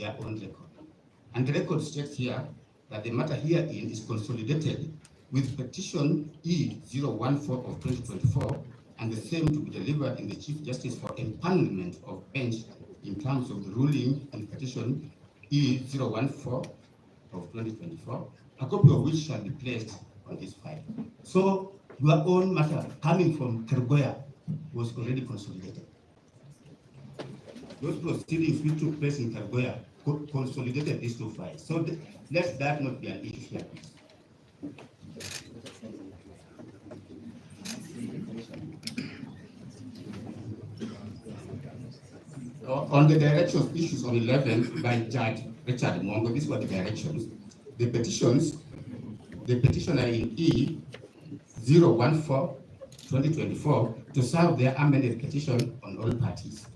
their own record. And the record states here that the matter herein is consolidated with petition E014 of 2024 and the same to be delivered in the Chief Justice for empanelment of bench in terms of the ruling in petition E014 of 2024, a copy of which shall be placed on this file. So your own matter coming from Kerugoya was already consolidated. Those proceedings which took place in Kerugoya consolidated these two files. So let that not be an issue here. On the directions issues on 11 by Judge Richard Mongo, these were the directions. The petitioner in E014/2024 to serve their amended petition on all parties.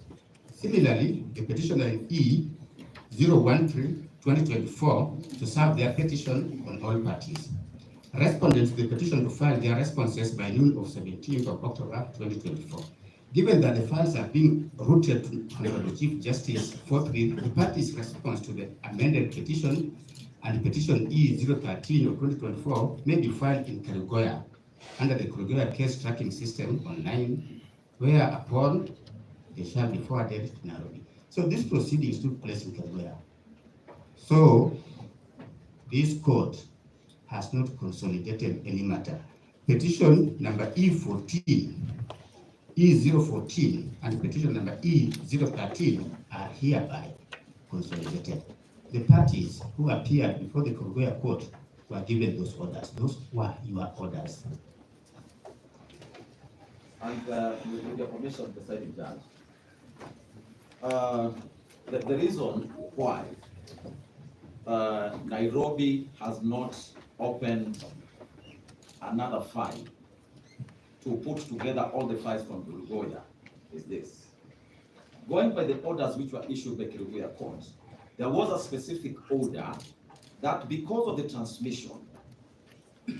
Similarly, the petitioner in E013/2024 to serve their petition on all parties. Respondents to the petition to file their responses by noon of 17th of October 2024. Given that the files are being routed to the Chief Justice forthwith, the parties' response to the amended petition and petition E013 of 2024 may be filed in Kerugoya under the Kerugoya case tracking system online, whereupon they shall be forwarded to Nairobi. So these proceedings took place in Kerugoya. So this court has not consolidated any matter. Petition number E014 and petition number E013 are hereby consolidated. The parties who appeared before the Kerugoya court were given those orders. Those were your orders. And with your permission, Presiding Judge, the reason why Nairobi has not opened another file to put together all the files from Kerugoya is this. Going by the orders which were issued by Kerugoya court, there was a specific order that because of the transmission,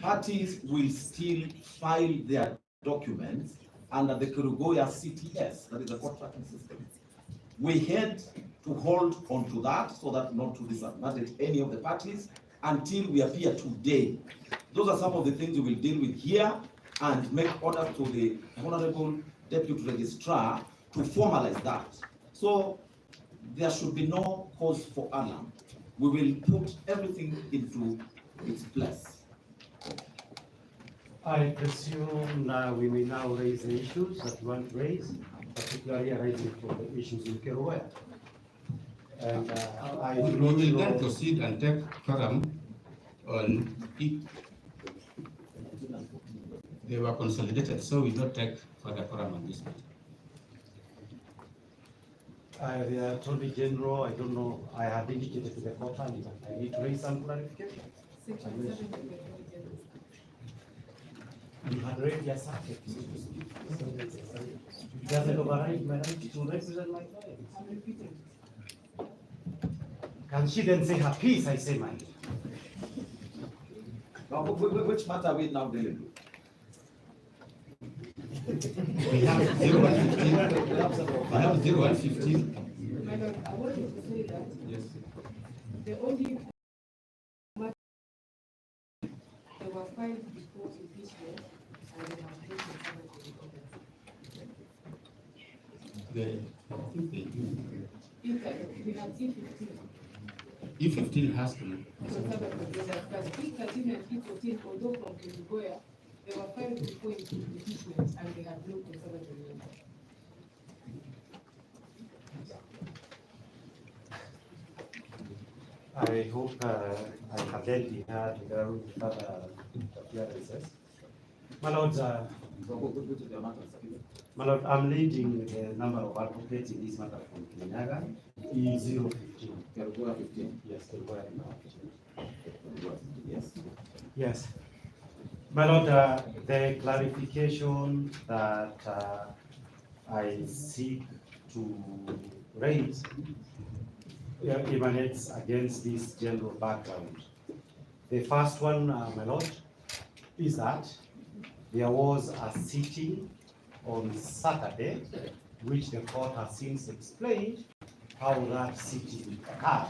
parties will still file their documents under the Kerugoya CTS, that is the court tracking system. We had to hold on to that so that not to disadvantage any of the parties until we appear today. Those are some of the things we will deal with here and make orders to the Honorable Deputy Registrar to formalize that. So there should be no cause for alarm. We will put everything into its place. I presume now we may now raise the issues that you want to raise, particularly arising from the issues in Kerugoya. And we will then proceed and take quorum on it. They were consolidated, so we don't take further quorum on this matter. Attorney General, I don't know, I have indicated to the court and I need to raise some clarification. You had already asserted. It doesn't override my right to represent my client. Can she then say her piece? I say mine. Now, which matter are we now dealing with? We have 0115. We have 0115. My Lord, I wanted to say that yes, the only matter they were filed before impeachment and they have taken over to the I think they do. we have E15. E15 has to. But E13 and E14, although from Kerugoya, they were filed before impeachment and they have no conservative member. I hope I have then heard without further appearances. My Lord, my Lord, I'm leading the number of advocates in this matter from Kenyaga, E015. Kerugoya 15. Yes, Kerugoya 15. Yes. Yes. My Lord, the clarification that I seek to raise emanates against this general background. The first one, my Lord, is that there was a sitting on Saturday, which the court has since explained how that sitting occurred.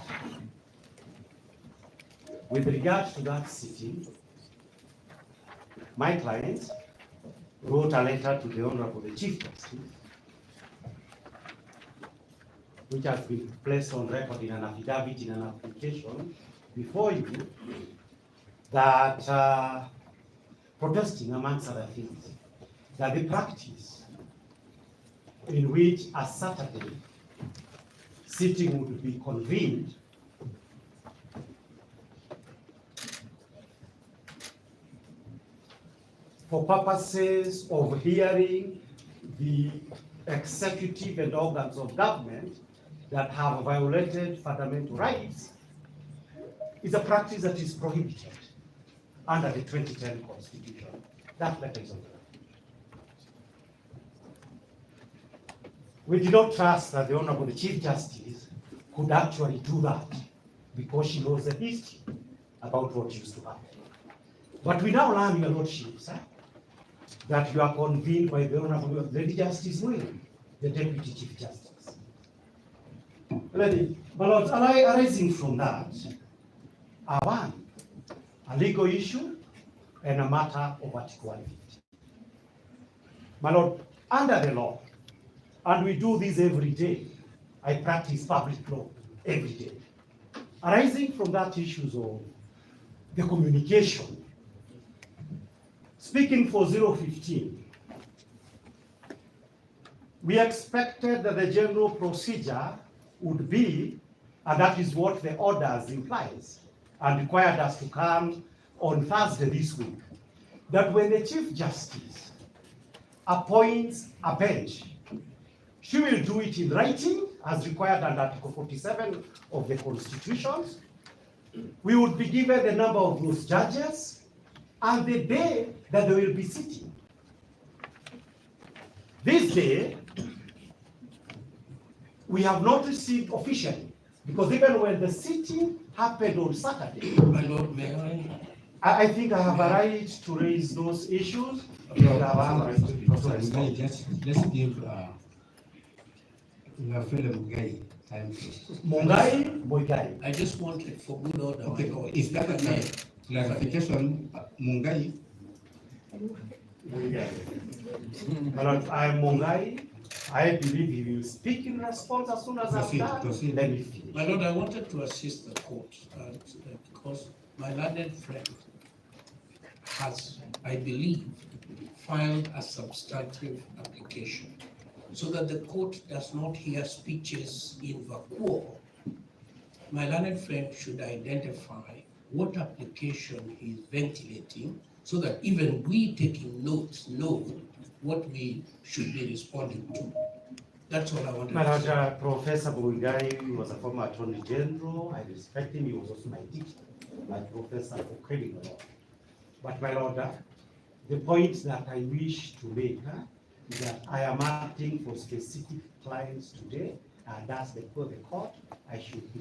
With regard to that sitting, my client wrote a letter to the Honorable Chief Justice, which has been placed on record in an affidavit in an application before you, that protesting, amongst other things, that the practice in which a Saturday sitting would be convened for purposes of hearing the executive and organs of government that have violated fundamental rights is a practice that is prohibited under the 2010 Constitution. That letter is on the record. We do not trust that the Honorable Chief Justice could actually do that because she knows the history about what used to happen. But we now learn, Your Lordships, that you are convened by the Honorable Lady Justice William, the Deputy Chief Justice. Lady, my lords, arising from that are one, a legal issue and a matter of Article 150. My lord, under the law, and we do this every day, I practice public law every day. Arising from that issues of the communication, speaking for 015, we expected that the general procedure would be, and that is what the orders implies, and required us to come on Thursday this week, that when the Chief Justice appoints a bench, she will do it in writing as required under Article 47 of the Constitution. We would be given the number of those judges and the day that they will be sitting. This day, we have not received officially, because even when the sitting happened on Saturday, My Lord, may I think I have a right to raise those issues. Let's give our fellow Mugai time first. Mungai. I just wanted for good order. Okay, my Lord. is that a clarification, Mungai? My lord, I am Mungai. I believe he will speak in response as soon as I'm done. Proceed. Let me finish. My Lord, I wanted to assist the court because my learned friend has, I believe, filed a substantive application so that the court does not hear speeches in vacuo. My learned friend should identify what application he is ventilating so that even we taking notes know what we should be responding to. That's all I wanted to say. My Professor Mungai was a former Attorney General. I respect him. He was also my teacher, my professor for criminal law. But my Lord, the point that I wish to make is that I am acting for specific clients today, and that's the court I should be